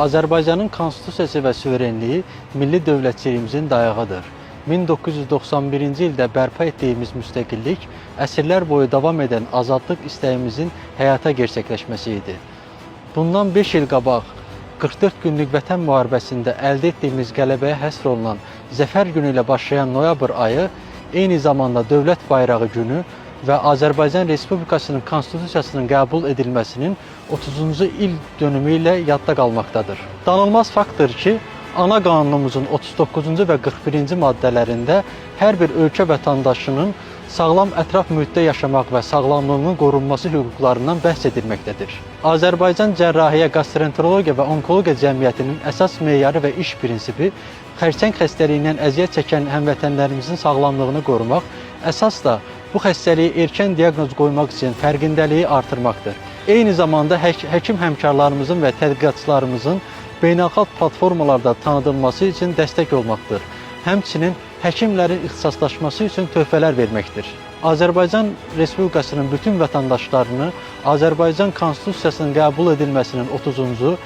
Azərbaycanın konstitusiyası və suverenliyi milli dövlətçiliyimizin dayağıdır. 1991-ci ildə bərpa etdiyimiz müstəqillik əsrlər boyu davam edən azadlıq istəyimizin həyata gerçəkləşməsi idi. Bundan 5 il qabaq 44 günlük vətən müharibəsində əldə etdiyimiz qələbəyə həsr olunan Zəfər günü ilə başlayan noyabr ayı eyni zamanda dövlət bayrağı günü və Azərbaycan Respublikasının konstitusiyasının qəbul edilməsinin 30-cu il dönümü ilə yadda qalmaqdadır. Danılmaz faktdır ki, ana qanunumuzun 39-cu və 41-ci maddələrində hər bir ölkə vətəndaşının sağlam ətraf mühitdə yaşamaq və sağlamlığının qorunması hüquqlarından bəhs edilməkdədir. Azərbaycan Cərrahiyyə, Gastroenterologiya və Onkologiya Cəmiyyətinin əsas meyarı və iş prinsipi xərçəng xəstəliyindən əziyyət çəkən həmvətənlərimizin sağlamlığını qorumaq, əsas da bu xəstəliyi erkən diaqnoz qoymaq üçün fərqindəliyi artırmaqdır. Eyni zamanda həkim həmkarlarımızın və tədqiqatçılarımızın beynəlxalq platformalarda tanıdılması üçün dəstək olmaqdır. Həmçinin həkimlərin ixtisaslaşması üçün töhfələr verməkdir. Azərbaycan Respublikasının bütün vətəndaşlarını Azərbaycan Konstitusiyasının qəbul edilməsinin 30-cu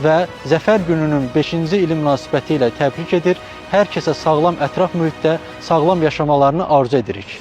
və Zəfər gününün 5-ci ili münasibəti ilə təbrik edir, hər kəsə sağlam ətraf mühitdə sağlam yaşamalarını arzu edirik.